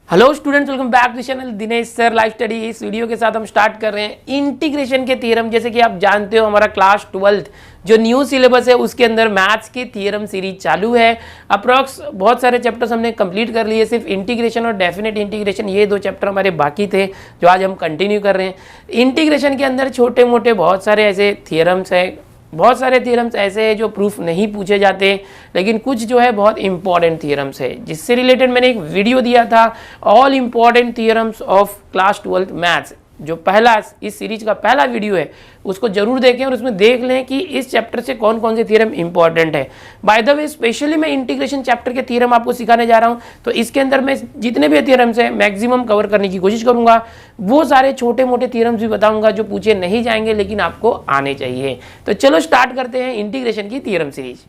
Hello students, welcome back to channel Dinesh sir live study. इस video के साथ हम स्टार्ट कर रहे हैं इंटीग्रेशन के थ्योरम। जैसे कि आप जानते हो हमारा क्लास 12th जो न्यू सिलेबस है उसके अंदर मैथ्स की थ्योरम सीरीज चालू है। अप्रॉक्स बहुत सारे चैप्टर्स हमने कंप्लीट कर लिए, सिर्फ इंटीग्रेशन और डेफिनेट इंटीग्रेशन ये दो चैप्टर हमारे बाकी थे जो आज हम कंटिन्यू कर रहे हैं। इंटीग्रेशन के अंदर छोटे मोटे बहुत सारे ऐसे थ्योरम्स हैं, बहुत सारे थ्योरम्स ऐसे हैं जो प्रूफ नहीं पूछे जाते, लेकिन कुछ जो है बहुत इंपॉर्टेंट थ्योरम्स है जिससे रिलेटेड मैंने एक वीडियो दिया था, all important theorems of class 12th maths. जो पहला इस सीरीज का पहला वीडियो है उसको जरूर देखें और उसमें देख लें कि इस चैप्टर से कौन कौन से थ्योरम इंपॉर्टेंट है। बाय द वे स्पेशली मैं इंटीग्रेशन चैप्टर के थ्योरम आपको सिखाने जा रहा हूं, तो इसके अंदर मैं जितने भी थ्योरम्स हैं मैक्सिमम कवर करने की कोशिश करूंगा। वो सारे छोटे मोटे थ्योरम्स भी बताऊंगा जो पूछे नहीं जाएंगे लेकिन आपको आने चाहिए। तो चलो स्टार्ट करते हैं इंटीग्रेशन की थ्योरम सीरीज।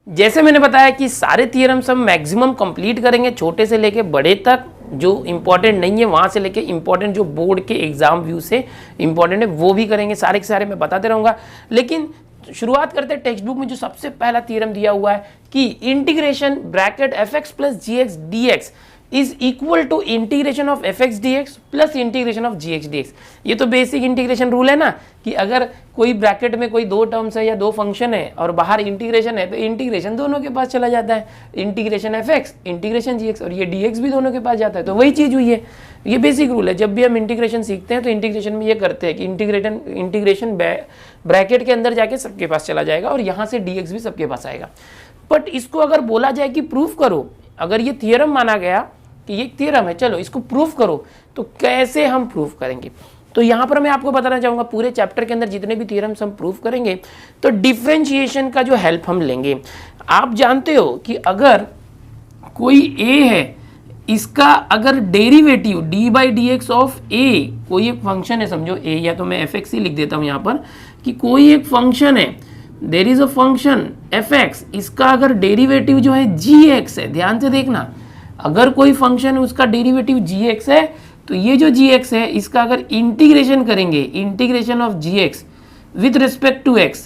जैसे मैंने बताया कि सारे थ्योरम्स हम मैक्सिमम कंप्लीट करेंगे, छोटे से लेके बड़े तक। जो इंपॉर्टेंट नहीं है वहां से लेके इंपॉर्टेंट जो बोर्ड के एग्जाम व्यू से इंपॉर्टेंट है वो भी करेंगे, सारे के सारे मैं बताते रहूंगा। लेकिन शुरुआत करते हैं टेक्स्ट बुक में जो सबसे पहला थ्योरम दिया हुआ है कि integration bracket fx plus gx dx is equal to integration of fx dx plus integration of gx dx। ये तो बेसिक इंटीग्रेशन रूल है ना कि अगर कोई ब्रैकेट में कोई दो टर्म्स है या दो फंक्शन है और बाहर इंटीग्रेशन है तो इंटीग्रेशन दोनों के पास चला जाता है, इंटीग्रेशन fx इंटीग्रेशन gx, और ये dx भी दोनों के पास जाता है। तो वही चीज हुई है, ये बेसिक रूल है। जब भी हम इंटीग्रेशन सीखते हैं तो इंटीग्रेशन में ये करते हैं कि इंटीग्रेशन ब्रैकेट के अंदर जाके सबके पास चला जाएगा और यहाँ से dx भी सबके पास आएगा। बट इसको अगर बोला जाए कि प्रूफ करो, अगर ये थ्योरम माना गया कि ये थ्योरम है, चलो इसको प्रूफ करो, तो कैसे हम प्रूफ करेंगे? तो यहां पर मैं आपको बताना चाहूंगा पूरे चैप्टर के अंदर जितने भी थ्योरम्स हम प्रूफ करेंगे तो डिफरेंशिएशन का जो हेल्प हम लेंगे। आप जानते हो कि अगर कोई a है, इसका अगर derivative d by d x of a, कोई एक फंक्शन है समझो a, या तो मैं fx ही लिख देता हूं यहां पर कि कोई एक फंक्शन है, there is a function fx, इसका अगर डेरिवेटिव जो है gx है, ध्यान से देखना, अगर कोई फंक्शन है उसका डेरिवेटिव gx है तो ये जो gx है इसका अगर इंटीग्रेशन करेंगे, integration of gx with respect to x,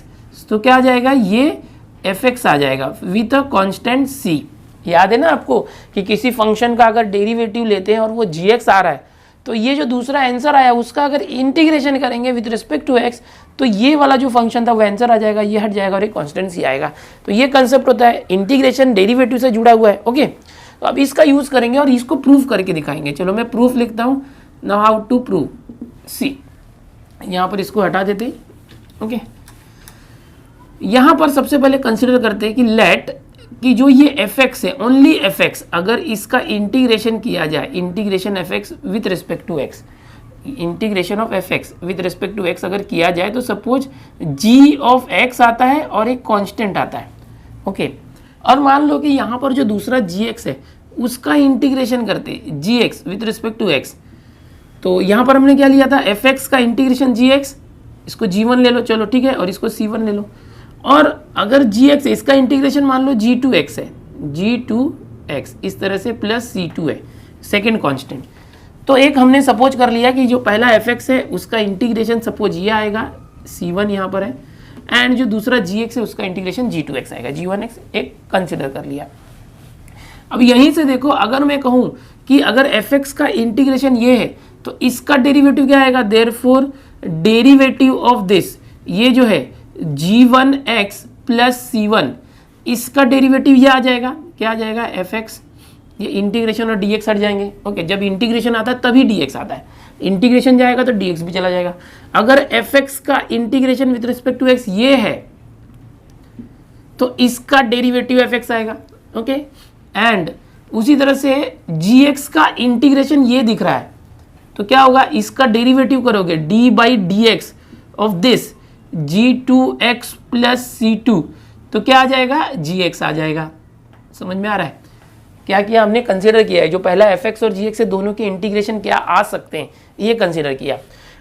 तो क्या आ जाएगा, ये fx आ जाएगा विथ अ कांस्टेंट c। याद है ना आपको कि किसी फंक्शन का अगर डेरिवेटिव लेते हैं और वो gx आ रहा है तो ये जो दूसरा आंसर आया उसका अगर इंटीग्रेशन करेंगे विथ रिस्पेक्ट टू x तो ये वाला जो फंक्शन था वो आंसर आ जाएगा, ये हट जाएगा और एक कांस्टेंट c आएगा। तो ये कंसेप्ट होता है, इंटीग्रेशन डेरिवेटिव से जुड़ा हुआ है। ओके, तो अब इसका यूज करेंगे और इसको प्रूफ करके दिखाएंगे। चलो मैं प्रूफ लिखता हूं, नाउ हाउ टू प्रूव। सी, यहां पर इसको हटा देते। ओके, यहां पर सबसे पहले कंसीडर करते हैं कि लेट कि जो ये fx है, ओनली fx, अगर इसका इंटीग्रेशन किया जाए, integration fx with respect to x, integration of fx with respect to x अगर किया जाए तो सपोज g ऑफ x आता है और एक कांस्टेंट आता है। ओके, और मान लो कि यहाँ पर जो दूसरा gx है उसका इंटीग्रेशन करते gx with respect to x, तो यहाँ पर हमने क्या लिया था, fx का इंटीग्रेशन gx, इसको g1 ले लो, चलो ठीक है, और इसको c1 ले लो। और अगर gx है इसका इंटीग्रेशन मान लो g2x है, g2x इस तरह से प्लस c2 है सेकेंड कांस्टेंट। तो एक हमने सपोज कर लिया कि जो पहला fx है उसका इंटीग्रेशन सपोज ये आएगा, c1 यहाँ पर है, एंड जो दूसरा gx है उसका इंटीग्रेशन g2x आएगा, g1x एक कंसिडर कर लिया। अब यहीं से देखो, अगर मैं कहूं कि अगर fx का इंटीग्रेशन ये है तो इसका डेरिवेटिव क्या आएगा, देयरफॉर डेरिवेटिव ऑफ दिस, ये जो है g1x प्लस c1, इसका डेरिवेटिव ये आ जाएगा, क्या आ जाएगा, fx, ये इंटीग्रेशन और dx हट जाएंगे। ओके, जब इंटीग्रेशन आता है तभी dx आता है, इंटीग्रेशन जाएगा तो dx भी चला जाएगा। अगर fx का integration with respect to x ये है तो इसका डेरिवेटिव fx आएगा। ओके, एंड उसी तरह से gx का इंटीग्रेशन ये दिख रहा है तो क्या होगा, इसका डेरिवेटिव करोगे d by d x of this g2x plus c2, तो क्या आ जाएगा, gx आ जाएगा। समझ में आ रहा है क्या किया हमने, कंसीडर किया है जो पहला fx और gx से दोनों के इंटीग्रेशन क्या आ सकते हैं ये कंसीडर किया।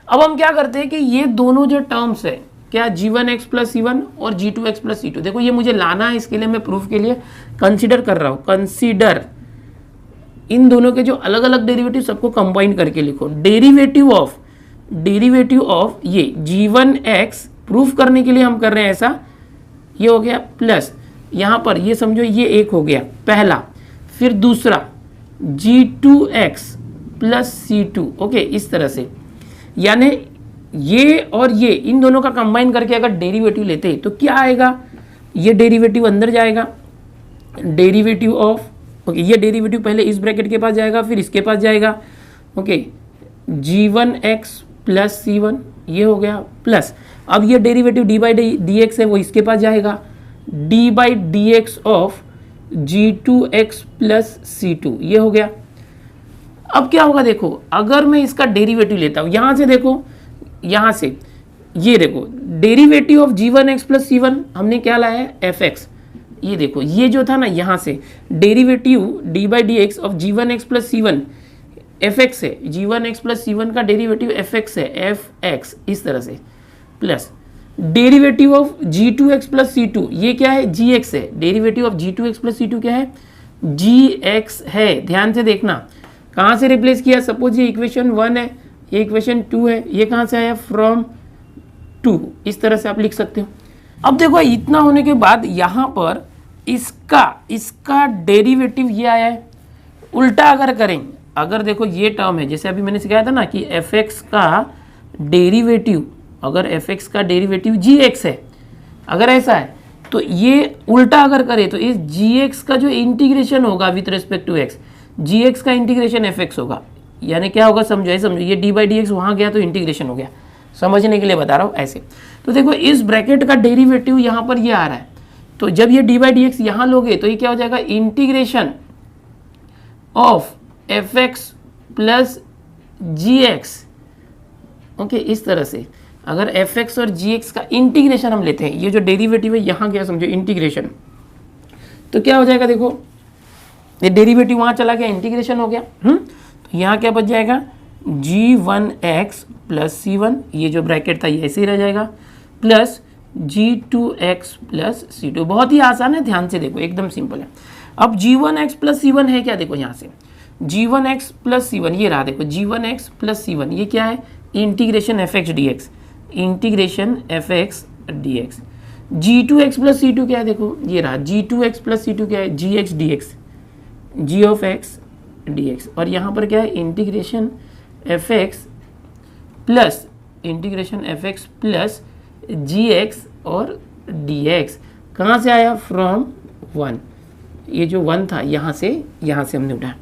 अब हम क्या करते हैं कि ये दोनों जो टर्म्स है, क्या g1x प्लस c1 और g2x प्लस c2, देखो ये मुझे लाना है, इसके लिए मैं प्रूफ के लिए कंसीडर कर रहा हूँ। कंसीडर इन दोनों के जो अलग अलग डेरिवेटिव सबको कंबाइन करके लिखो, डेरिवेटिव ऑफ ये g1x प्रूफ करने के लिए हम कर रहे हैं ऐसा, ये हो गया प्लस यहाँ पर ये समझो ये एक हो गया पहला, फिर दूसरा g2x प्लस c2, ओके, इस तरह से। यानी ये और ये इन दोनों का कंबाइन करके अगर डेरिवेटिव लेते हैं तो क्या आएगा, ये डेरिवेटिव अंदर जाएगा, डेरिवेटिव ऑफ, ओके, ये डेरिवेटिव पहले इस ब्रैकेट के पास जाएगा फिर इसके पास जाएगा, ओके, g1x प्लस c1, ये हो गया, प्लस अब ये derivative D by d x है वो इसके पास जाएगा, D by d x of g2x plus c2, ये हो गया। अब क्या होगा देखो, अगर मैं इसका डेरिवेटिव लेता हूँ यहाँ से, देखो यहाँ से, ये देखो derivative of g1x plus c1 हमने क्या लाया है fx, ये देखो ये जो था ना यहाँ से derivative D by d x of g1x plus c1 fx है, g1x प्लस c1 का डेरिवेटिव fx है, fx इस तरह से, plus derivative of g2x plus c2 ये क्या है, gx है, derivative of g2x plus c2 क्या है, gx है। ध्यान से देखना कहाँ से रिप्लेस किया, सपोज ये इक्वेशन 1 है, ये इक्वेशन 2 है, ये कहाँ से आया, फ्रॉम 2, इस तरह से आप लिख सकते हो। अब देखो इतना होने के बाद यहाँ पर इसका डेरिवेटिव ये आया है। उल्टा अगर करें, अगर देखो ये टर्म है, जैसे अभी मैंने सिखाया था ना कि fx का डेरिवेटिव, अगर fx का डेरिवेटिव gx है, अगर ऐसा है तो ये उल्टा अगर करें तो इस gx का जो इंटीग्रेशन होगा with respect to x, gx का इंटीग्रेशन fx होगा। यानी क्या होगा, समझो ये डी बाई डी एक्स वहाँ गया तो इंटीग्रेशन हो गया, समझने के लिए बता रहा हूँ ऐसे। तो देखो इस ब्रैकेट का डेरिवेटिव यहाँ पर ये आ रहा है, तो जब ये डी बाई डी एक्स यहाँ लोगे तो ये क्या हो जाएगा, integration of fx plus gx, okay, इस तरह से। अगर fx और gx का इंटीग्रेशन हम लेते हैं, ये जो डेरिवेटिव है यहाँ गया समझो इंटीग्रेशन, तो क्या हो जाएगा, देखो ये डेरिवेटिव वहाँ चला गया, इंटीग्रेशन हो गया, तो यहाँ क्या बच जाएगा, g1x प्लस c1, ये जो ब्रैकेट था ये ऐसे ही रह जाएगा, प्लस g2x प्लस c2। बहुत ही आसान है, ध्यान से देखो एकदम सिंपल है। अब g1x प्लस c1 है क्या, देखो यहाँ से g1x प्लस c1 ये रहा, देखो g1x प्लस c1 ये क्या है, integration fx dx, integration fx dx। g2x plus c2 क्या है, देखो ये रहा, g2x प्लस c2 क्या है, gx dx, g of x dx, और यहाँ पर क्या है, इंटीग्रेशन fx प्लस gx और dx। कहाँ से आया, फ्रॉम 1, ये जो 1 था यहाँ से हमने उठाया।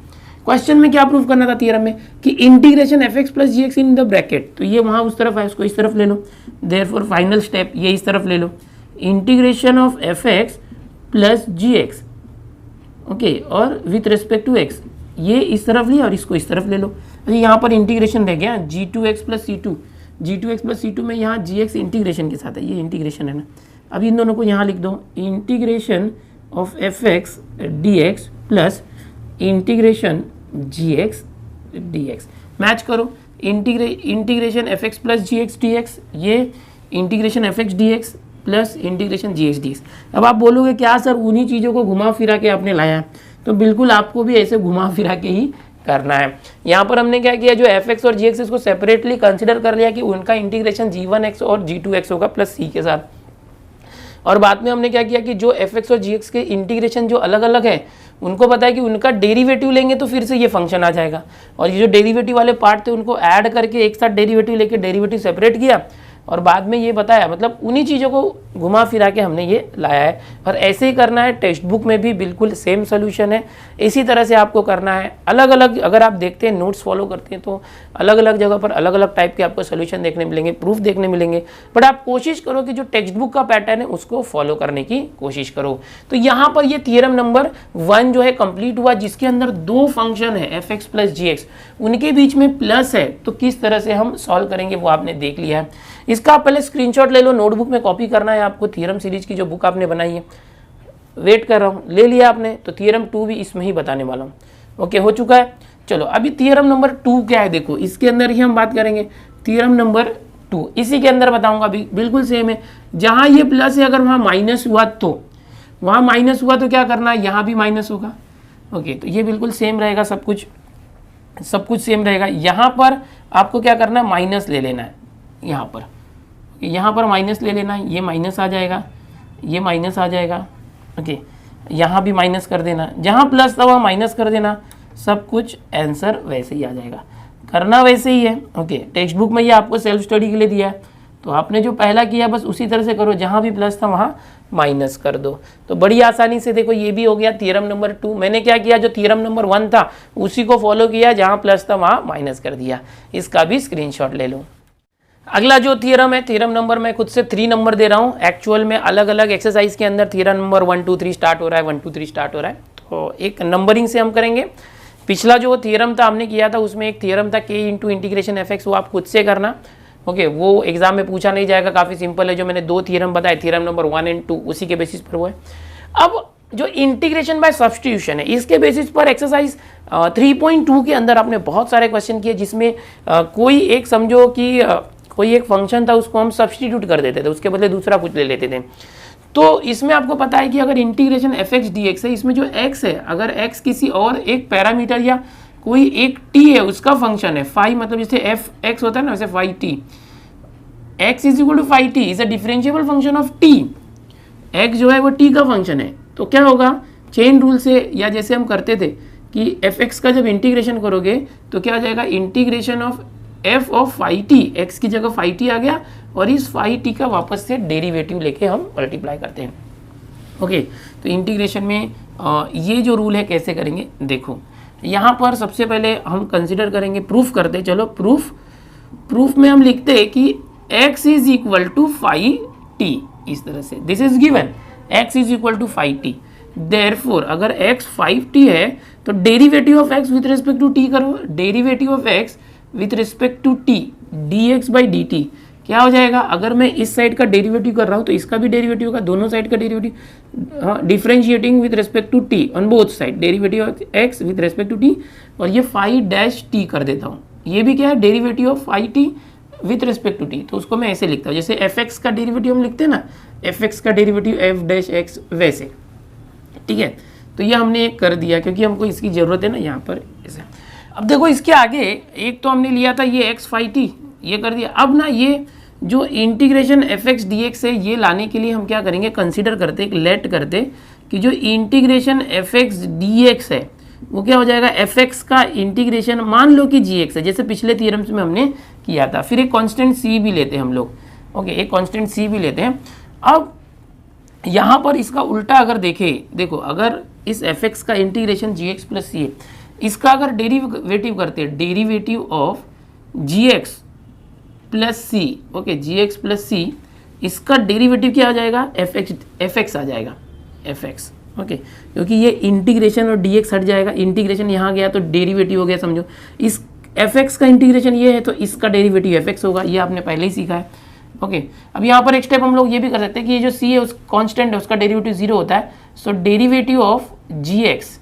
क्वेश्चन में क्या प्रूव करना था थियरम में, कि integration fx plus gx in the bracket, तो ये वहाँ उस तरफ है, उसको इस तरफ ले लो, देयरफॉर फाइनल स्टेप ये इस तरफ ले लो, integration of fx plus gx, okay, और विथ रिस्पेक्ट टू x, ये इस तरफ लिया और इसको इस तरफ ले लो। अच्छा यहाँ पर इंटीग्रेशन रह गया g2x plus c2, g2x plus c2 में यहाँ gx इंटीग्रेशन के साथ है, ये इंटीग्रेशन है ना। अब इन दोनों को यहाँ लिख दो, integration of fx dx plus integration gx dx, match करो, integration fx plus gx dx, ये integration fx dx plus integration gx dx। अब आप बोलोगे क्या सर उन्हीं चीज़ों को घुमा फिरा के आपने लाया है, तो बिल्कुल आपको भी ऐसे घुमा फिरा के ही करना है। यहाँ पर हमने क्या किया, जो fx और gx इसको सेपरेटली कंसिडर कर लिया कि उनका इंटीग्रेशन g1x और g2x होगा प्लस c के साथ, और बाद में हमने क्या किया कि जो fx और gx के इंटीग्रेशन जो अलग अलग है उनको पता है कि उनका डेरिवेटिव लेंगे तो फिर से ये फंक्शन आ जाएगा, और ये जो डेरिवेटिव वाले पार्ट थे उनको ऐड करके एक साथ डेरिवेटिव लेके डेरिवेटिव सेपरेट किया और बाद में ये बताया, मतलब उन्हीं चीज़ों को घुमा फिरा के हमने ये लाया है। और ऐसे ही करना है, टेक्स्ट बुक में भी बिल्कुल सेम सोल्यूशन है, इसी तरह से आपको करना है। अलग अलग अगर आप देखते हैं, नोट्स फॉलो करते हैं, तो अलग अलग जगह पर अलग अलग टाइप के आपको सोल्यूशन देखने मिलेंगे, प्रूफ देखने मिलेंगे, बट आप कोशिश करो कि जो टेक्स्ट बुक का पैटर्न है उसको फॉलो करने की कोशिश करो। तो यहाँ पर ये थियरम नंबर 1 जो है कंप्लीट हुआ, जिसके अंदर 2 फंक्शन है fx प्लस gx, उनके बीच में प्लस है, तो किस तरह से हम सॉल्व करेंगे वो आपने देख लिया है। इसका पहले स्क्रीनशॉट ले लो, नोटबुक में कॉपी करना है आपको, थ्योरम सीरीज की जो बुक आपने बनाई है, वेट कर रहा हूँ, ले लिया आपने, तो थ्योरम 2 भी इसमें ही बताने वाला हूँ। ओके, हो चुका है। चलो अभी थ्योरम नंबर 2 क्या है, देखो इसके अंदर ही हम बात करेंगे। थ्योरम नंबर 2 इसी के अंदर बताऊंगा, अभी बिल्कुल सेम है। जहाँ ये प्लस है, अगर वहाँ माइनस हुआ तो वहाँ माइनस हुआ तो क्या करना है, यहाँ भी माइनस होगा। ओके, तो ये बिल्कुल सेम रहेगा, सब कुछ सेम रहेगा। यहाँ पर आपको क्या करना है, माइनस ले लेना है, यहाँ पर माइनस ले लेना है, ये माइनस आ जाएगा, ये माइनस आ जाएगा, ओके, यहाँ भी माइनस कर देना, जहाँ प्लस था वहाँ माइनस कर देना, सब कुछ आंसर वैसे ही आ जाएगा, करना वैसे ही है। ओके, टेक्स्ट बुक में ये आपको सेल्फ स्टडी के लिए दिया है, तो आपने जो पहला किया बस उसी तरह से करो, जहाँ भी प्लस था वहाँ माइनस कर दो। तो बड़ी आसानी से देखो ये भी हो गया थ्योरम नंबर 2। मैंने क्या किया, जो थ्योरम नंबर 1 था उसी को फॉलो किया, जहाँ प्लस था वहाँ माइनस कर दिया। इसका भी स्क्रीनशॉट ले लो। अगला जो थ्योरम है, थ्योरम नंबर मैं खुद से 3 नंबर दे रहा हूँ, एक्चुअल में अलग अलग एक्सरसाइज के अंदर थ्योरम नंबर 1 2 3 स्टार्ट हो रहा है, 1 2 3 स्टार्ट हो रहा है। तो एक नंबरिंग से हम करेंगे। पिछला जो थ्योरम था हमने किया था, उसमें एक थ्योरम था k into integration f x, वो आप खुद से करना। ओके, वो एग्जाम में पूछा नहीं जाएगा, काफ़ी सिंपल है। जो मैंने 2 थ्योरम बताए, थ्योरम नंबर 1 और 2, उसी के बेसिस पर वो है। अब जो इंटीग्रेशन बाय सब्स्टिट्यूशन है, इसके बेसिस पर एक्सरसाइज 3.2 के अंदर आपने बहुत सारे क्वेश्चन किए, जिसमें कोई एक समझो कि कोई एक फंक्शन था, उसको हम सब्स्टिट्यूट कर देते थे, उसके बदले दूसरा कुछ ले लेते थे। तो इसमें आपको पता है कि अगर integration f x d x है, इसमें जो x है, अगर x किसी और एक पैरामीटर या कोई एक t है उसका फंक्शन है, फाई मतलब जैसे एफ एक्स होता है ना, वैसे phi t, x is equal to phi t is a differentiable function of t। x जो है वो t का फंक्शन है, तो क्या होगा, चेन रूल से या जैसे हम करते थे कि एफ एक्स का जब इंटीग्रेशन करोगे तो क्या आ जाएगा, integration of f of phi t, x की जगह फाई टी आ गया, और इस फाई टी का वापस से डेरिवेटिव लेके हम मल्टीप्लाई करते हैं। ओके, तो इंटीग्रेशन में ये जो रूल है कैसे करेंगे देखो। यहाँ पर सबसे पहले हम कंसिडर करेंगे, प्रूफ करते, चलो प्रूफ में हम लिखते हैं कि x is equal to phi t, इस तरह से, this is given, x is equal to phi t. Therefore अगर x 5t है तो derivative of x with respect to t करो, derivative of x with respect to t dx by dt क्या हो जाएगा, अगर मैं इस साइड का डेरिवेटिव कर रहा हूँ तो इसका भी डेरिवेटिव होगा, दोनों साइड का derivative, differentiating with respect to t on both side, derivative of x with respect to t, और ये फाई डैश t कर देता हूँ, ये भी क्या है, derivative of phi t with respect to t। तो उसको मैं ऐसे लिखता हूँ, जैसे एफ एक्स का डेरिवेटिव हम लिखते हैं ना, एफ एक्स का डेरिवेटिव एफ डैश एक्स, वैसे, ठीक है। तो ये हमने एक कर दिया क्योंकि हमको इसकी ज़रूरत है ना यहाँ पर ऐसे। अब देखो इसके आगे एक तो हमने लिया था ये एक्स फाई टी, ये कर दिया। अब ना ये जो integration f x d x है, ये लाने के लिए हम क्या करेंगे, कंसिडर करते, एक लेट करते कि जो integration f x d x है वो क्या हो जाएगा, एफ एक्स का इंटीग्रेशन मान लो कि जी एक्स है, जैसे पिछले थ्योरम्स में हमने किया था। फिर एक कांस्टेंट सी भी लेते हैं हम लोग, ओके, एक कांस्टेंट सी भी लेते हैं। अब यहाँ पर इसका उल्टा अगर देखें, देखो अगर इस एफ एक्स का integration g x plus c है, इसका अगर डेरिवेटिव करते हैं, derivative of ji x plus c, okay, g x plus c, इसका डेरिवेटिव क्या आ जाएगा, एफ एक्स आ जाएगा, एफ एक्स, ओके, क्योंकि ये इंटीग्रेशन और डी एक्स हट जाएगा, इंटीग्रेशन यहाँ गया तो डेरिवेटिव हो गया, समझो इस एफ एक्स का इंटीग्रेशन ये है तो इसका डेरिवेटिव एफ एक्स होगा, ये आपने पहले ही सीखा है। ओके, अब यहाँ पर एक स्टेप हम लोग ये भी कर सकते हैं कि ये जो सी है उस कांस्टेंट है, उसका डेरिवेटिव 0 होता है, सो डेरिवेटिव ऑफ जी एक्स,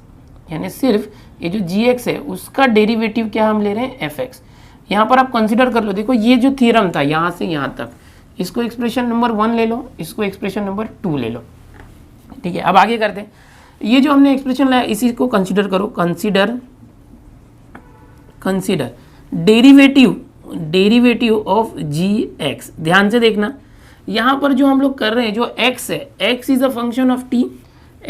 यानी सिर्फ ये जो जी एक्स है उसका डेरिवेटिव क्या हम ले रहे हैं, एफ एक्स। यहाँ पर आप कंसिडर कर लो, देखो ये जो थ्योरम था यहाँ से यहाँ तक, इसको एक्सप्रेशन नंबर 1 ले लो, इसको एक्सप्रेशन नंबर 2 ले लो, ठीक है। अब आगे करते हैं, ये जो हमने एक्सप्रेशन लाया इसी को कंसिडर करो, consider derivative of ji x. ध्यान से देखना, यहाँ पर जो हम लोग कर रहे हैं, जो x है, x is a function of t,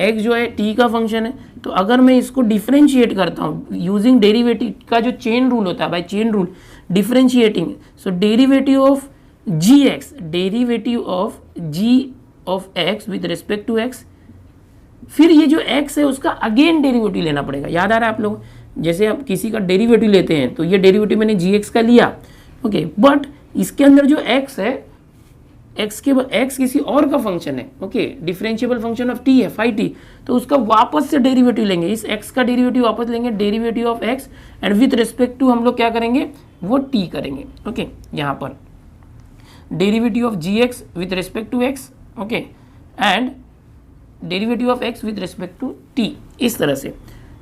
x जो है t का फंक्शन है, तो अगर मैं इसको डिफरेंशिएट करता हूँ यूजिंग डेरिवेटिव का जो चेन रूल होता है, by chain rule differentiating, so derivative of ji x, derivative of g of x with respect to x, फिर ये जो x है उसका अगेन डेरिवेटिव लेना पड़ेगा। याद आ रहा है आप लोग, जैसे आप किसी का डेरिवेटिव लेते हैं तो ये डेरिवेटिव मैंने जी एक्स का लिया, ओके, बट इसके अंदर जो x है, x किसी और का फंक्शन है, okay, differentiable function of t है, फाई टी, तो उसका वापस से डेरिवेटिव लेंगे, इस x का डेरिवेटिव वापस लेंगे, derivative of x, and with respect to हम लोग क्या करेंगे, वो t करेंगे, ओके। यहाँ पर derivative of ji x with respect to x, okay, and derivative of x with respect to t, इस तरह से।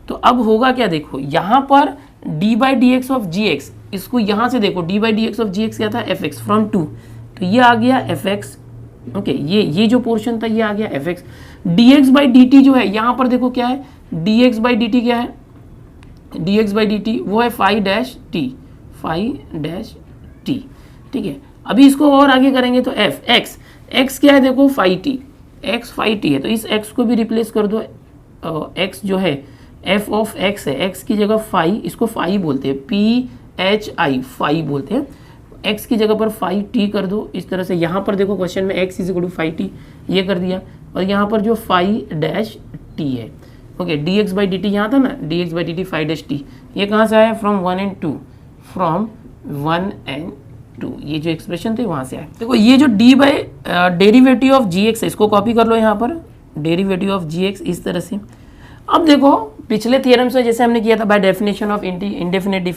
तो अब होगा क्या, देखो यहाँ पर d by d x of ji x, इसको यहाँ से देखो, d by d x of ji x क्या था, एफ एक्स फ्रॉम 2, तो ये आ गया एफ एक्स, ओके, ये जो पोर्शन था ये आ गया F x. D x by d T जो है यहाँ पर देखो क्या है, D x by d T क्या है, D x by d T वो है फाई डैश टी, ठीक है। अभी इसको और आगे करेंगे तो एफ एक्स क्या है, देखो phi t, x phi t है, तो इस एक्स को भी रिप्लेस कर दो। एक्स जो है एफ ऑफ एक्स है, एक्स की जगह फाई, इसको फाई बोलते हैं, पी एच आई, फाई बोलते हैं। एक्स की जगह पर फाई टी कर दो इस तरह से। यहाँ पर देखो क्वेश्चन में x is equal to phi t ये कर दिया, और यहाँ पर जो फाई डैश टी है, okay, d x by d t यहाँ था ना, d x by d t phi dash t, ये कहाँ से आया? फ्रॉम 1 and 2, फ्रॉम 1 and 2, ये जो एक्सप्रेशन थे वहाँ से आया। देखो ये जो d by derivative of ji x है, इसको कॉपी कर लो यहाँ पर, डेरिवेटिव ऑफ जी एक्स इस तरह से। अब देखो पिछले थियरम से जैसे हमने किया था bye definition of indefinite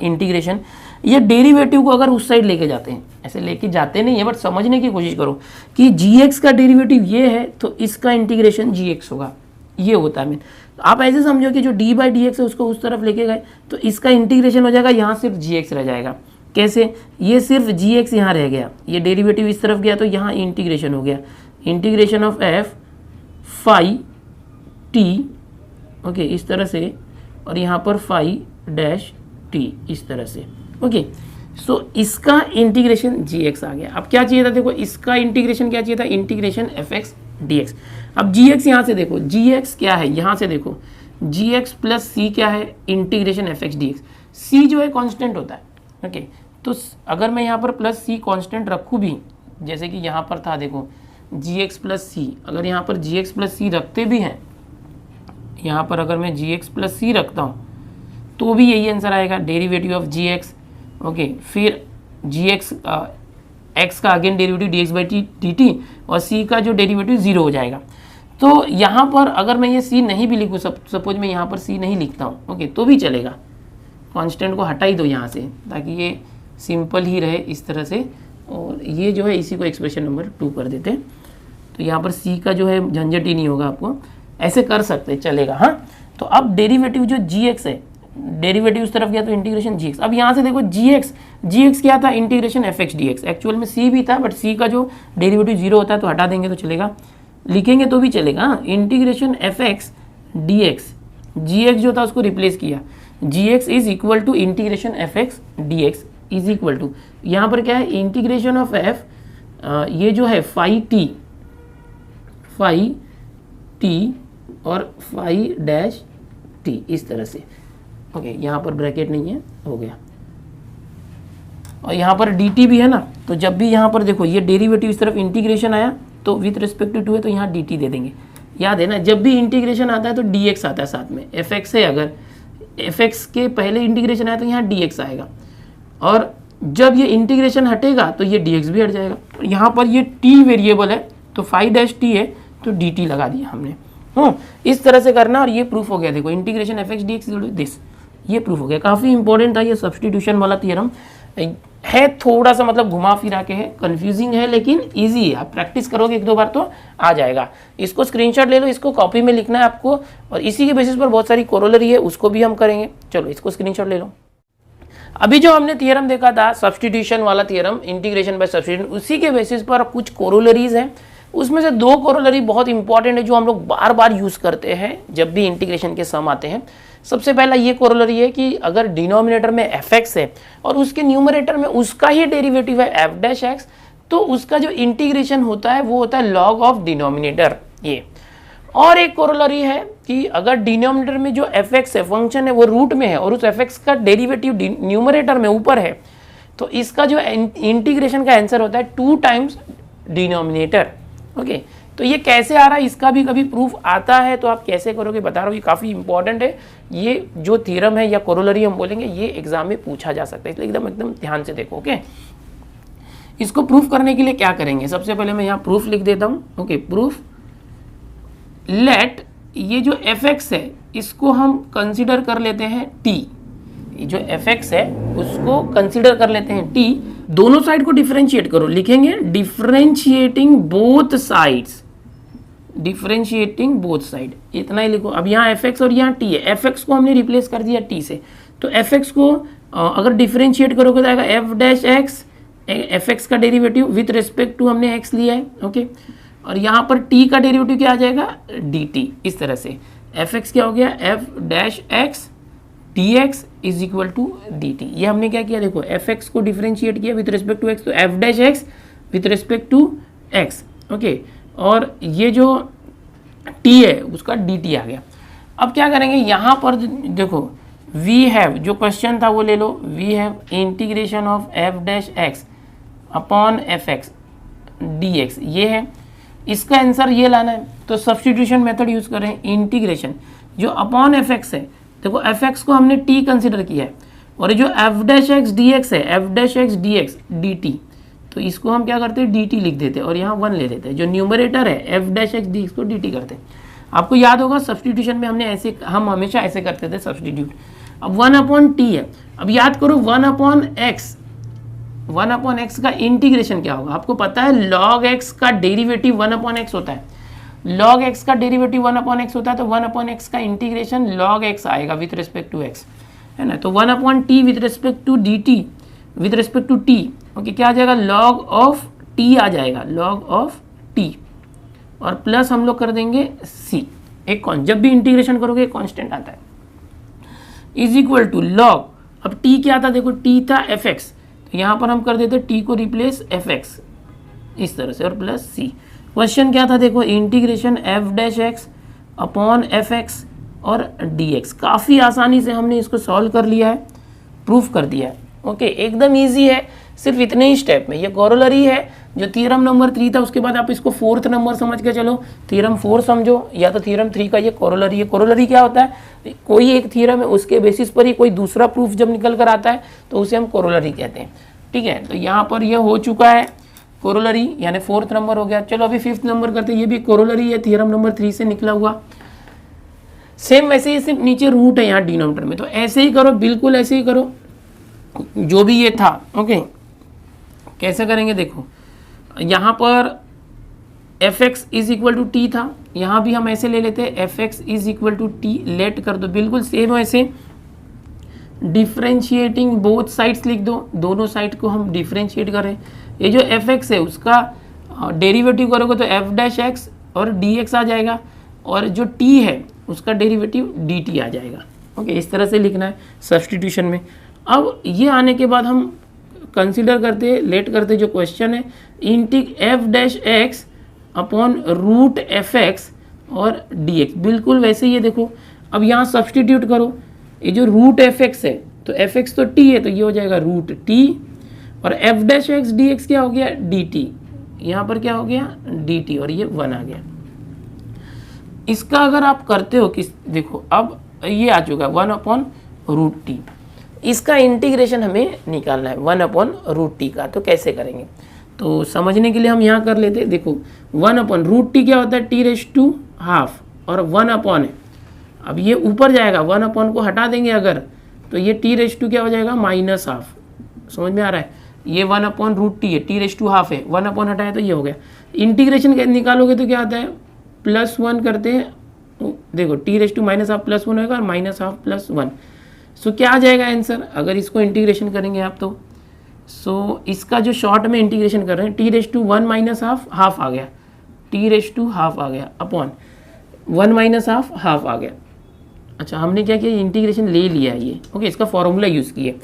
integration, ये डेरिवेटिव को अगर उस साइड लेके जाते हैं, ऐसे लेके जाते नहीं है बट समझने की कोशिश करो कि जी एक्स का डेरिवेटिव ये है तो इसका इंटीग्रेशन जी एक्स होगा, ये होता है मीन। आप ऐसे समझो कि जो डी बाई डी एक्स है उसको उस तरफ लेके गए तो इसका इंटीग्रेशन हो जाएगा, यहाँ सिर्फ जी एक्स रह जाएगा। कैसे? ये सिर्फ जी एक्स यहाँ रह गया, ये डेरिवेटिव इस तरफ गया तो यहाँ इंटीग्रेशन हो गया, integration of f phi t, okay, इस तरह से, और यहाँ पर फाई डैश टी इस तरह से, ओके। सो इसका इंटीग्रेशन जी एक्स आ गया। अब क्या चाहिए था? देखो इसका इंटीग्रेशन क्या चाहिए था? Integration f x d x. अब जी एक्स यहाँ से देखो, जी एक्स क्या है? यहाँ से देखो जी एक्स प्लस सी क्या है? Integration f x d x. C जो है कॉन्स्टेंट होता है, ओके, तो अगर मैं यहाँ पर प्लस सी कॉन्स्टेंट रखूँ भी, जैसे कि यहाँ पर था देखो जी एक्स प्लस सी, अगर यहाँ पर जी एक्स प्लस सी रखते भी हैं, यहाँ पर अगर मैं जी एक्स प्लस सी रखता हूँ तो भी यही आंसर आएगा, derivative of ji X, okay. फिर जी एक्स एक्स का again derivative D x by T T, और सी का जो डेरिवेटिव जीरो हो जाएगा। तो यहाँ पर अगर मैं ये सी नहीं भी लिखूँ, सपोज मैं यहाँ पर सी नहीं लिखता हूँ, ओके, तो भी चलेगा, कांस्टेंट को हटा ही दो यहाँ से ताकि ये सिंपल ही रहे इस तरह से। और ये जो है इसी को एक्सप्रेशन नंबर 2 कर देते हैं, तो यहाँ पर सी का जो है झंझट ही नहीं होगा, आपको ऐसे कर सकते चलेगा। हाँ, तो अब डेरिवेटिव जो जी एक्स है, डेरिवेटिव उस तरफ गया तो इंटीग्रेशन जी एक्स। अब यहाँ से देखो जी एक्स क्या था? Integration f x d x. Actual में सी भी था बट सी का जो डेरिवेटिव जीरो होता है तो हटा देंगे तो चलेगा, लिखेंगे तो भी चलेगा। Integration f x d x, g x जो था उसको रिप्लेस किया, g x is equal to integration f x d x is equal to, यहाँ पर क्या है? इंटीग्रेशन ऑफ एफ, ये जो है फाई टी और फाई डैश टी इस तरह से, ओके, यहाँ पर ब्रैकेट नहीं है, हो गया। और यहाँ पर डी टी भी है ना, तो जब भी यहाँ पर देखो ये डेरिवेटिव इस तरफ इंटीग्रेशन आया तो विथ रिस्पेक्ट टू 2 है तो यहाँ डी टी दे देंगे। याद है ना, जब भी इंटीग्रेशन आता है तो डी एक्स आता है साथ में, एफ एक्स है, अगर एफ एक्स के पहले इंटीग्रेशन आया तो यहाँ डी एक्स आएगा, और जब ये इंटीग्रेशन हटेगा तो ये डी एक्स भी हट जाएगा। तो यहाँ पर ये टी वेरिएबल है तो फाई डैश टी है तो डी टी लगा दिया हमने। इस तरह से करना, और ये प्रूफ हो गया। देखो integration f x d x this, ये प्रूफ हो गया। काफ़ी इंपॉर्टेंट था ये सब्स्टिट्यूशन वाला थियरम है, थोड़ा सा मतलब घुमा फिरा के है, कंफ्यूजिंग है लेकिन इजी है। आप प्रैक्टिस करोगे 1-2 बार तो आ जाएगा। इसको स्क्रीनशॉट ले लो, इसको कॉपी में लिखना है आपको, और इसी के बेसिस पर बहुत सारी कोरोलरी है उसको भी हम करेंगे। चलो इसको स्क्रीनशॉट ले लो। अभी जो हमने थियरम देखा था सब्स्टिट्यूशन वाला थियरम, इंटीग्रेशन बाय सब्स्टिट्यूशन, उसी के बेसिस पर कुछ कोरोलरीज हैं। उसमें से 2 कोरोलरी बहुत इंपॉर्टेंट है जो हम लोग बार बार यूज करते हैं जब भी इंटीग्रेशन के सम आते हैं। सबसे पहला ये कोरोलरी है कि अगर डिनोमिनेटर में एफ एक्स है और उसके न्यूमरेटर में उसका ही डेरिवेटिव है एफ डैश एक्स, तो उसका जो इंटीग्रेशन होता है वो होता है लॉग ऑफ डिनोमिनेटर, ये। और एक कोरोलरी है कि अगर डिनोमिनेटर में जो एफ एक्स है फंक्शन है वो रूट में है और उस एफ एक्स का डेरिवेटिव न्यूमरेटर में ऊपर है, तो इसका जो इंटीग्रेशन का आंसर होता है 2 टाइम्स डिनोमिनेटर, ओके। तो ये कैसे आ रहा है इसका भी कभी प्रूफ आता है तो आप कैसे करोगे बता रहा हूँ, ये काफ़ी इंपॉर्टेंट है। ये जो थ्योरम है या कोरोलरी हम बोलेंगे ये एग्जाम में पूछा जा सकता है, इसलिए एकदम ध्यान से देखो, ओके। इसको प्रूफ करने के लिए क्या करेंगे? सबसे पहले मैं यहाँ प्रूफ लिख देता हूँ, ओके। प्रूफ लेट, ये जो एफ एक्स है इसको हम कंसिडर कर लेते हैं टी, जो एफ एक्स है उसको कंसिडर कर लेते हैं टी। दोनों साइड को डिफरेंशिएट करो, लिखेंगे differentiating both sides, differentiating both side, इतना ही लिखो। अब यहाँ एफ एक्स और यहाँ टी है, एफ एक्स को हमने रिप्लेस कर दिया टी से, तो एफ एक्स को अगर डिफरेंशिएट करोगे तो आएगा F dash x, F x का डेरिवेटिव विथ रिस्पेक्ट टू हमने एक्स लिया है, ओके। और यहाँ पर टी का डेरिवेटिव क्या आ जाएगा? डी टी, इस तरह से एफ एक्स क्या हो गया? F dash x d x is equal to d t. ये हमने क्या किया? देखो एफ एक्स को डिफरेंशिएट किया विथ रिस्पेक्ट टू एक्स, तो f dash x with respect to x, okay. और ये जो t है उसका dt आ गया। अब क्या करेंगे, यहाँ पर देखो वी हैव, जो क्वेश्चन था वो ले लो, we have integration of f dash x upon f x d x, ये है, इसका आंसर ये लाना है। तो सब्सटीट्यूशन मेथड यूज़ करें, इंटीग्रेशन जो अपॉन एफ एक्स है, देखो एफ एक्स को हमने t कंसिडर किया है, और ये जो f dash x d x है, f dash x d x d t, तो इसको हम क्या करते हैं dt लिख देते हैं और यहाँ 1 ले लेते हैं। जो न्यूमरेटर है f dash x d x को dt करते हैं। आपको याद होगा सब्सटीट्यूशन में हमने ऐसे, हम हमेशा ऐसे करते थे सब्सटीट्यूट। अब 1 अपॉन टी है, अब याद करो 1 अपॉन एक्स, 1 अपॉन एक्स का इंटीग्रेशन क्या होगा, आपको पता है log x का डेरिवेटिव 1 अपॉन एक्स होता है, log x का डेरिवेटिव 1 अपॉन एक्स होता है, तो 1 अपॉन एक्स का इंटीग्रेशन log x आएगा विथ रिस्पेक्ट टू x, है ना। तो 1 upon t with respect to d t with respect to t, okay, क्या आ जाएगा, log ऑफ टी आ जाएगा, log ऑफ टी, और प्लस हम लोग कर देंगे c, एक जब भी इंटीग्रेशन करोगे कांस्टेंट आता है, इज इक्वल टू log, अब t क्या था, देखो t था एफ एक्स, तो यहाँ पर हम कर देते t को रिप्लेस एफ एक्स इस तरह से, और प्लस c। क्वेश्चन क्या था, देखो integration f dash x upon f x और डी एक्स, काफ़ी आसानी से हमने इसको सॉल्व कर लिया है, प्रूफ कर दिया है, ओके, एकदम ईजी है, सिर्फ इतने ही स्टेप में। ये कोरोलरी है जो थ्योरम नंबर 3 था, उसके बाद आप इसको 4th नंबर समझ के चलो, थ्योरम 4 समझो या तो थ्योरम 3 का ये कोरोलरी है। कोरोलरी क्या होता है, कोई एक थ्योरम है उसके बेसिस पर ही कोई दूसरा प्रूफ जब निकल कर आता है तो उसे हम कोरोलरी कहते हैं, ठीक है। तो यहाँ पर ये हो चुका है कोरोलरी, यानी 4th नंबर हो गया। चलो अभी 5th नंबर करते हैं, ये भी कोरोलरी है थ्योरम नंबर 3 से निकला हुआ, सेम वैसे ही, सिर्फ नीचे रूट है यहाँ डिनोमिनेटर में, तो ऐसे ही करो, बिल्कुल ऐसे ही करो जो भी ये था, ओके। कैसे करेंगे, देखो यहाँ पर f x is equal to t था, यहाँ भी हम ऐसे ले लेते हैं, f x is equal to t, let कर दो, बिल्कुल सेम ऐसे, डिफ्रेंशिएटिंग बोथ साइड्स लिख दो, दोनों साइड को हम डिफ्रेंशिएट करें। ये जो एफ एक्स है उसका डेरिवेटिव करोगे तो एफ डैश एक्स और डी एक्स आ जाएगा, और जो टी है उसका डेरिवेटिव डी टी आ जाएगा, ओके, इस तरह से लिखना है सब्सटीट्यूशन में। अब ये आने के बाद हम कंसीडर करते हैं, लेट करते जो क्वेश्चन है, integration f dash x upon root f x और डी एक्स, बिल्कुल वैसे ही है। देखो अब यहाँ सब्सटीट्यूट करो, ये जो रूट एफ एक्स है तो एफ एक्स तो टी है, तो ये हो जाएगा रूट टी, और F dash x d x क्या हो गया, डी टी, यहाँ पर क्या हो गया डी टी, और ये 1 आ गया। इसका अगर आप करते हो किस, देखो अब ये आ चुका है 1 अपॉन रूट टी, इसका इंटीग्रेशन हमें निकालना है 1 अपॉन रूट टी का। तो कैसे करेंगे, तो समझने के लिए हम यहाँ कर लेते हैं। देखो 1 अपॉन रूट टी क्या होता है, टी रेश टू हाफ, और 1 अपॉन है, अब ये ऊपर जाएगा, 1 अपॉन को हटा देंगे अगर, तो ये टी रेश टू क्या हो जाएगा, माइनस हाफ। समझ में आ रहा है, ये 1 अपॉन रूट टी है, टी रेश टू हाफ है, 1 अपॉन हटाए तो ये हो गया। इंटीग्रेशन निकालोगे तो क्या आता है, +1 करते हैं, देखो T raise to minus half +1 होगा, और माइनस हाफ +1, सो क्या आ जाएगा आंसर, अगर इसको इंटीग्रेशन करेंगे आप तो, सो इसका जो शॉर्ट में इंटीग्रेशन कर रहे हैं, t raise to 1 minus half, half आ गया, टी रेश टू हाफ आ गया, अपॉन 1 माइनस हाफ, हाफ आ गया। अच्छा हमने क्या किया, इंटीग्रेशन ले लिया है ये, ओके, इसका फॉर्मूला यूज़ किए।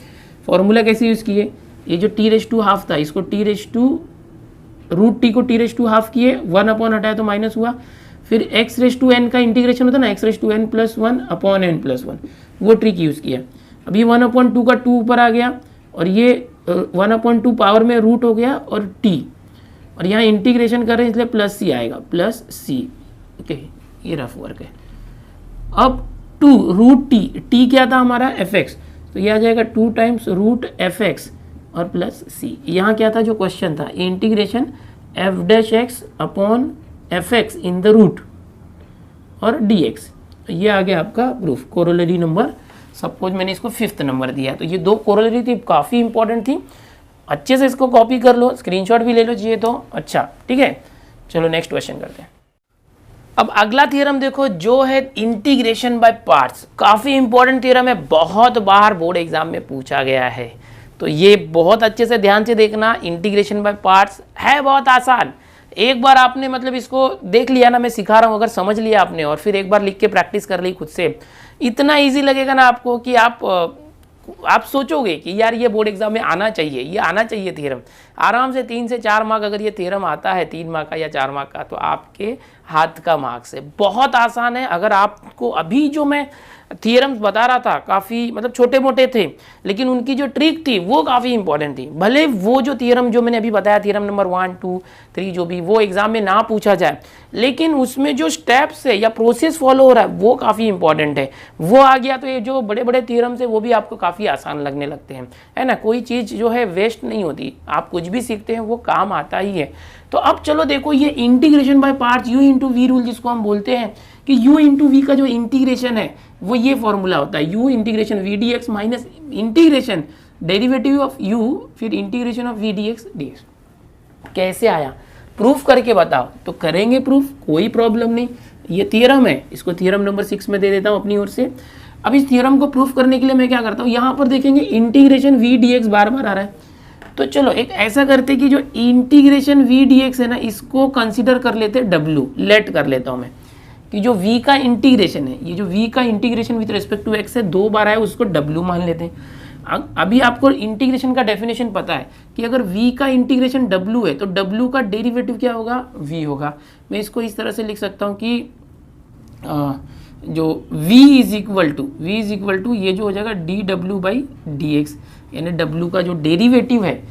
फॉर्मूला कैसे यूज़ किए, ये जो टी रेश टू हाफ था इसको t raise to root t को टी रेश टू हाफ किए, 1 अपॉन हटाया तो माइनस हुआ, फिर एक्स रेश टू एन का इंटीग्रेशन होता है ना, x raise to N +1 upon N +1, वो ट्रिक यूज़ किया। अब ये 1/2 का 2 ऊपर आ गया, और ये 1/2 पावर में रूट हो गया और टी, और यहाँ इंटीग्रेशन कर रहे हैं इसलिए +c आएगा, +c, ओके, ये रफ वर्क है। अब 2 रूट टी क्या था हमारा एफ एक्स, तो ये आ जाएगा 2 टाइम्स रूट एफ एक्स और +c। यहाँ क्या था जो क्वेश्चन था, integration f dash x upon f x in the root और डी एक्स, ये आ गया आपका प्रूफ। कोरोलरी नंबर, सपोज मैंने इसको 5th नंबर दिया, तो ये 2 कोरोलरी थी, काफ़ी इंपॉर्टेंट थी, अच्छे से इसको कॉपी कर लो, स्क्रीनशॉट भी ले लो चाहिए तो, अच्छा ठीक है। चलो नेक्स्ट क्वेश्चन करते हैं। अब अगला थ्योरम देखो जो है इंटीग्रेशन बाय पार्ट्स, काफ़ी इंपॉर्टेंट थ्योरम है, बहुत बार बोर्ड एग्जाम में पूछा गया है, तो ये बहुत अच्छे से ध्यान से देखना। इंटीग्रेशन बाय पार्ट्स है बहुत आसान, एक बार आपने मतलब इसको देख लिया ना, मैं सिखा रहा हूँ, अगर समझ लिया आपने और फिर एक बार लिख के प्रैक्टिस कर ली खुद से, इतना इजी लगेगा ना आपको कि आप आप सोचोगे कि यार ये बोर्ड एग्जाम में आना चाहिए, ये आना चाहिए थ्योरम, आराम से 3 से 4 मार्क अगर ये थ्योरम आता है 3 मार्क का या 4 मार्क का, तो आपके हाथ का मार्क्स है। बहुत आसान है। अगर आपको अभी जो मैं थियरम्स बता रहा था काफ़ी मतलब छोटे मोटे थे, लेकिन उनकी जो ट्रिक थी वो काफ़ी इंपॉर्टेंट थी। भले वो जो थियरम जो मैंने अभी बताया, थियरम नंबर 1, 2, 3 जो भी, वो एग्जाम में ना पूछा जाए, लेकिन उसमें जो स्टेप्स है या प्रोसेस फॉलो हो रहा है वो काफ़ी इंपॉर्टेंट है। वो आ गया तो ये जो बड़े बड़े थियरम्स है वो भी आपको काफ़ी आसान लगने लगते हैं, है ना। कोई चीज़ जो है वेस्ट नहीं होती, आप कुछ भी सीखते हैं वो काम आता ही है। तो अब चलो देखो, ये integration by parts, u into v rule जिसको हम बोलते हैं कि यू इंटू वी का जो इंटीग्रेशन है वो ये फॉर्मूला होता है, u integration v d x minus integration derivative of u फिर integration of v d x d x. कैसे आया, प्रूफ करके बताओ, तो करेंगे प्रूफ, कोई प्रॉब्लम नहीं। ये थियरम है, इसको थियरम नंबर 6 में दे देता हूँ अपनी ओर से। अब इस थियरम को प्रूफ करने के लिए मैं क्या करता हूँ, यहाँ पर देखेंगे इंटीग्रेशन वी डी एक्स बार बार आ रहा है, तो चलो एक ऐसा करते कि जो इंटीग्रेशन वी डी एक्स है ना, इसको कंसिडर कर लेते डब्लू, लेट कर लेता हूँ मैं कि जो v का इंटीग्रेशन है, ये जो v का integration with respect to x है 2 बार आया, उसको w मान लेते हैं। अभी आपको इंटीग्रेशन का डेफिनेशन पता है कि अगर v का इंटीग्रेशन w है तो w का डेरिवेटिव क्या होगा, v होगा। मैं इसको इस तरह से लिख सकता हूँ कि जो v इज इक्वल टू ये जो हो जाएगा dw बाई डी एक्स, यानी w का जो डेरिवेटिव है,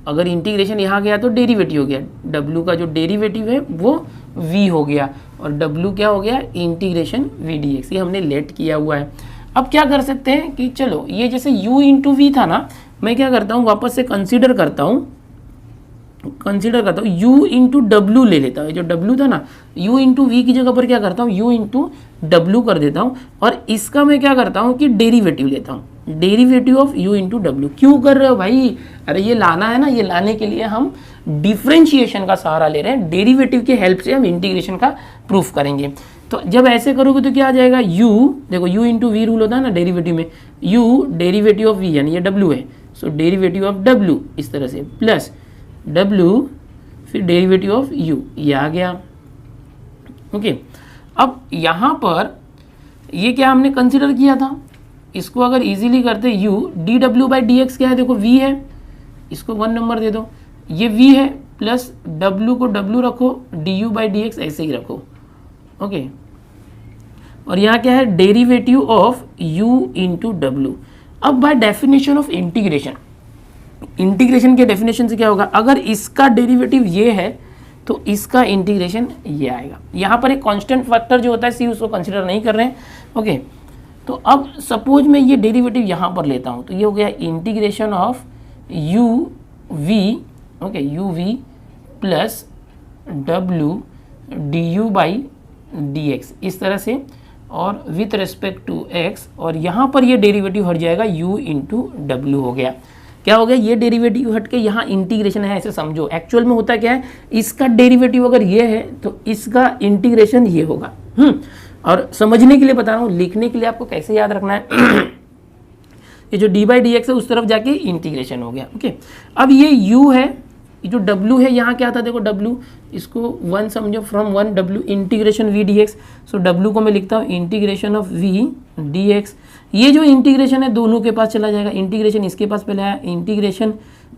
अगर इंटीग्रेशन यहाँ गया तो डेरिवेटिव हो गया, w का जो डेरिवेटिव है वो v हो गया, और w क्या हो गया, इंटीग्रेशन वी डी एक्स। ये हमने लेट किया हुआ है। अब क्या कर सकते हैं कि चलो ये जैसे u इंटू वी था ना, मैं क्या करता हूँ वापस से कंसीडर करता हूँ u इंटू डब्लू ले लेता हूँ। जो w था ना, u इंटू वी की जगह पर क्या करता हूँ, u इंटू डब्लू कर देता हूँ, और इसका मैं क्या करता हूँ कि डेरिवेटिव लेता हूँ, derivative of u into W. क्यों कर रहे हो भाई, अरे ये लाना है ना, ये लाने के लिए हम डिफ्रेंशिएशन का सहारा ले रहे हैं, डेरिवेटिव के हेल्प से हम इंटीग्रेशन का प्रूफ करेंगे। तो जब ऐसे करोगे तो क्या आ जाएगा, u, देखो u इंटू वी रूल होता है ना डेरिवेटिव में, u डेरिवेटिव ऑफ v, यानी ये w है, सो डेरिवेटिव ऑफ w इस तरह से, प्लस w फिर डेरिवेटिव ऑफ u, ये आ गया। ओके, अब यहाँ पर ये क्या हमने कंसिडर किया था, इसको अगर इजीली करते u dw by d x क्या है, देखो v है, इसको 1 नंबर दे दो, ये v है, प्लस w को w रखो, du बाई डी एक्स ऐसे ही रखो। ओके, और यहाँ क्या है, डेरिवेटिव ऑफ u इंटू डब्लू। अब by definition of integration, integration के डेफिनेशन से क्या होगा, अगर इसका डेरिवेटिव ये है तो इसका इंटीग्रेशन ये आएगा। यहाँ पर एक कांस्टेंट फैक्टर जो होता है c, उसको कंसिडर नहीं कर रहे हैं। ओके, तो अब सपोज मैं ये डेरिवेटिव यहाँ पर लेता हूँ, तो ये हो गया integration of u v, okay, u v plus w du by d x, इस तरह से, और विथ रिस्पेक्ट टू x, और यहाँ पर ये डेरिवेटिव हट जाएगा, u इंटू डब्ल्यू हो गया। क्या हो गया, ये डेरिवेटिव हट के यहाँ इंटीग्रेशन है, ऐसे समझो। एक्चुअल में होता क्या है, इसका डेरिवेटिव अगर ये है तो इसका इंटीग्रेशन ये होगा। और समझने के लिए बता रहा हूँ, लिखने के लिए आपको कैसे याद रखना है ये जो डी बाई डी एक्स है उस तरफ जाके इंटीग्रेशन हो गया। ओके, अब ये u है, ये जो w है, यहाँ क्या था, देखो w, इसको 1 समझो, from 1 w integration v D x. So w को मैं लिखता हूँ integration of v D x. ये जो इंटीग्रेशन है दोनों के पास चला जाएगा, इंटीग्रेशन इसके पास पहले आया, इंटीग्रेशन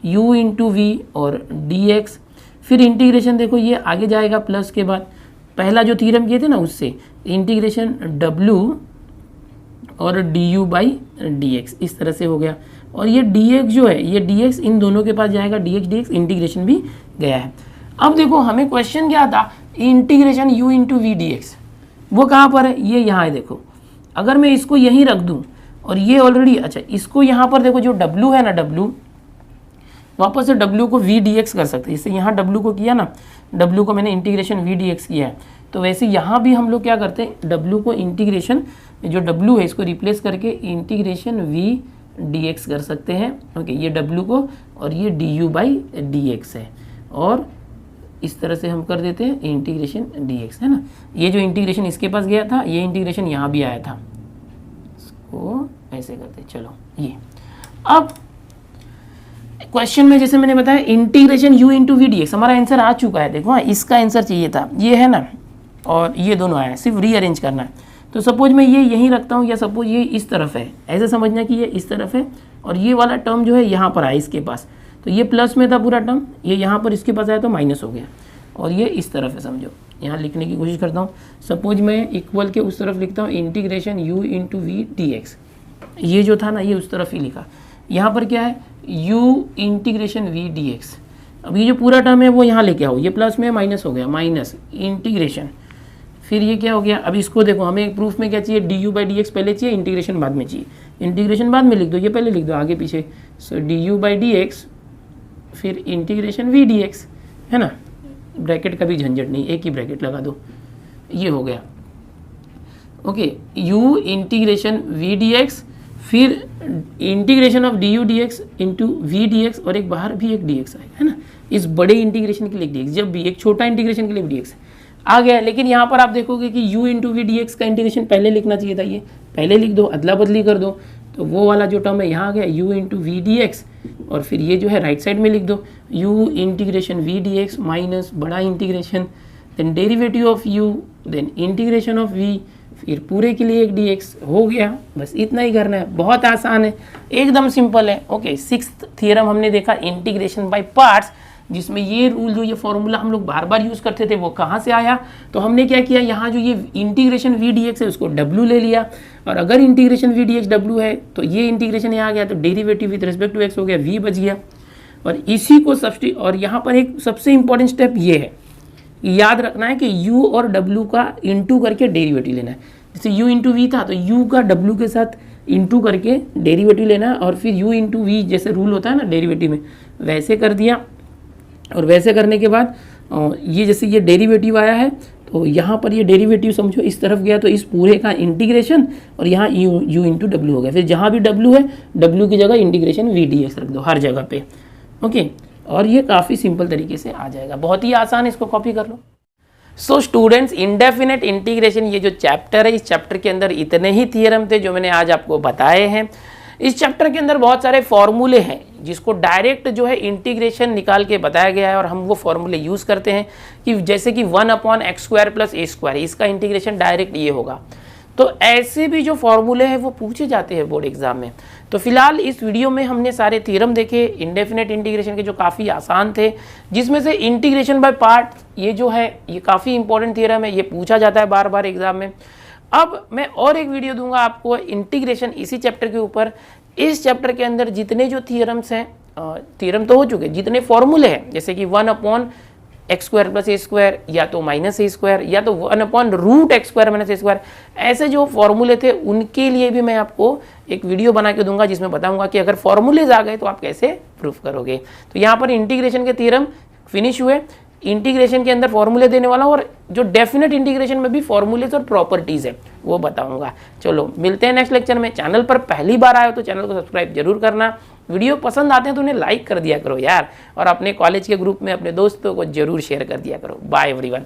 u इंटू वी और डी एक्स, फिर इंटीग्रेशन देखो ये आगे जाएगा प्लस के बाद, पहला जो थ्योरम किए थे ना उससे, इंटीग्रेशन w और du बाई डी एक्स, इस तरह से हो गया। और ये dx जो है, ये dx इन दोनों के पास जाएगा, dx इंटीग्रेशन भी गया है। अब देखो हमें क्वेश्चन क्या था, integration u into v d x, वो कहाँ पर है, ये यहाँ है। देखो अगर मैं इसको यहीं रख दूँ और ये ऑलरेडी, अच्छा इसको यहाँ पर देखो, जो w है ना, w वापस से w को v dx कर सकते हैं, जैसे यहाँ w को किया ना, w को मैंने इंटीग्रेशन v dx किया है, तो वैसे यहाँ भी हम लोग क्या करते हैं, w को इंटीग्रेशन, जो w है इसको रिप्लेस करके इंटीग्रेशन v dx कर सकते हैं। ओके, ये w को, और ये du बाई डी एक्स है, और इस तरह से हम कर देते हैं इंटीग्रेशन dx, है ना। ये जो इंटीग्रेशन इसके पास गया था, ये इंटीग्रेशन यहाँ भी आया था, इसको ऐसे करते। चलो ये अब क्वेश्चन में जैसे मैंने बताया integration u into v d x, हमारा आंसर आ चुका है। देखो हाँ, इसका आंसर चाहिए था, ये है ना, और ये दोनों आया, सिर्फ रीअरेंज करना है। तो सपोज मैं ये यहीं रखता हूँ, या सपोज ये इस तरफ है, ऐसे समझना कि ये इस तरफ है और ये वाला टर्म जो है यहाँ पर आया इसके पास, तो ये प्लस में था पूरा टर्म, ये यहाँ पर इसके पास आया तो माइनस हो गया, और ये इस तरफ है। समझो, यहाँ लिखने की कोशिश करता हूँ। सपोज मैं इक्वल के उस तरफ लिखता हूँ integration u into v d x, ये जो था ना ये उस तरफ ही लिखा। यहाँ पर क्या है, u integration v d x. अब ये जो पूरा टर्म है वो यहाँ लेके आओ, ये प्लस में माइनस हो गया, माइनस इंटीग्रेशन, फिर ये क्या हो गया। अब इसको देखो, हमें एक प्रूफ में क्या चाहिए, D u by d x पहले चाहिए, इंटीग्रेशन बाद में चाहिए। इंटीग्रेशन बाद में लिख दो, ये पहले लिख दो आगे पीछे। So d u by d x फिर इंटीग्रेशन वी डी एक्स, है ना, ब्रैकेट का भी झंझट नहीं, एक ही ब्रैकेट लगा दो, ये हो गया। Okay, u integration v d x फिर integration of d u d x into v d x, और एक बाहर भी एक डी एक्स आएगा, है ना, इस बड़े इंटीग्रेशन के लिए डी एक्स, जब भी एक छोटा इंटीग्रेशन के लिए डी एक्स आ गया। लेकिन यहाँ पर आप देखोगे कि u into v d x का इंटीग्रेशन पहले लिखना चाहिए था, ये पहले लिख दो, अदला बदली कर दो, तो वो वाला जो टर्म है यहाँ आ गया u into v d x, और फिर ये जो है राइट साइड में लिख दो u integration v d x minus बड़ा integration, then derivative of u, then integration of v, फिर पूरे के लिए एक डी एक्स हो गया। बस इतना ही करना है, बहुत आसान है, एकदम सिंपल है। ओके, सिक्स्थ थियरम हमने देखा इंटीग्रेशन बाय पार्ट्स, जिसमें ये रूल जो ये फॉर्मूला हम लोग बार बार यूज़ करते थे वो कहाँ से आया, तो हमने क्या किया, यहाँ जो ये इंटीग्रेशन वी डी एक्स है उसको w ले लिया, और अगर integration v d x w है तो ये इंटीग्रेशन यहाँ आ गया, तो derivative with respect to x हो गया, v बच गया। और इसी को सब्स्टिट्यूट, और यहाँ पर एक सबसे इंपॉर्टेंट स्टेप ये है, याद रखना है कि u और w का इंटू करके डेरिवेटिव लेना है। जैसे u इंटू वी था तो u का w के साथ इंटू करके डेरिवेटिव लेना है, और फिर u इंटू वी जैसे रूल होता है ना डेरिवेटिव में, वैसे कर दिया। और वैसे करने के बाद ये जैसे ये डेरिवेटिव आया है तो यहाँ पर ये डेरिवेटिव समझो इस तरफ गया, तो इस पूरे का इंटीग्रेशन, और यहाँ u इंटू डब्ल्यू हो गया। फिर जहाँ भी w है w की जगह इंटीग्रेशन वी डी एक्स रख दो हर जगह पे। ओके, और ये काफ़ी सिंपल तरीके से आ जाएगा, बहुत ही आसान, इसको कॉपी कर लो। सो स्टूडेंट्स, इंडेफिनेट इंटीग्रेशन ये जो चैप्टर है, इस चैप्टर के अंदर इतने ही थियरम थे जो मैंने आज आपको बताए हैं। इस चैप्टर के अंदर बहुत सारे फॉर्मूले हैं जिसको डायरेक्ट जो है इंटीग्रेशन निकाल के बताया गया है, और हम वो फॉर्मूले यूज़ करते हैं कि जैसे कि 1/x² + a², इसका इंटीग्रेशन डायरेक्ट ये होगा। तो ऐसे भी जो फॉर्मूले हैं वो पूछे जाते हैं बोर्ड एग्जाम में। तो फिलहाल इस वीडियो में हमने सारे थ्योरम देखे इंडेफिनेट इंटीग्रेशन के, जो काफ़ी आसान थे, जिसमें से इंटीग्रेशन बाय पार्ट ये जो है ये काफ़ी इंपॉर्टेंट थ्योरम है, ये पूछा जाता है बार बार एग्जाम में। अब मैं और एक वीडियो दूंगा आपको इंटीग्रेशन इसी चैप्टर के ऊपर। इस चैप्टर के अंदर जितने जो थियरम्स हैं, थियरम तो हो चुके, जितने फॉर्मूले हैं जैसे कि 1/x² + a², या तो -a², या तो 1/√x² - a², ऐसे जो फॉर्मूले थे उनके लिए भी मैं आपको एक वीडियो बना के दूंगा जिसमें बताऊंगा कि अगर फॉर्मूलेज आ गए तो आप कैसे प्रूफ करोगे। तो यहाँ पर इंटीग्रेशन के थियरम फिनिश हुए, इंटीग्रेशन के अंदर फॉर्मूले देने वाला हूँ, और जो डेफिनेट इंटीग्रेशन में भी फॉर्मूलेज और प्रॉपर्टीज है वो बताऊंगा। चलो मिलते हैं नेक्स्ट लेक्चर में। चैनल पर पहली बार आए हो तो चैनल को सब्सक्राइब जरूर करना, वीडियो पसंद आते हैं तो उन्हें लाइक कर दिया करो यार, और अपने कॉलेज के ग्रुप में अपने दोस्तों को जरूर शेयर कर दिया करो। Bye everyone.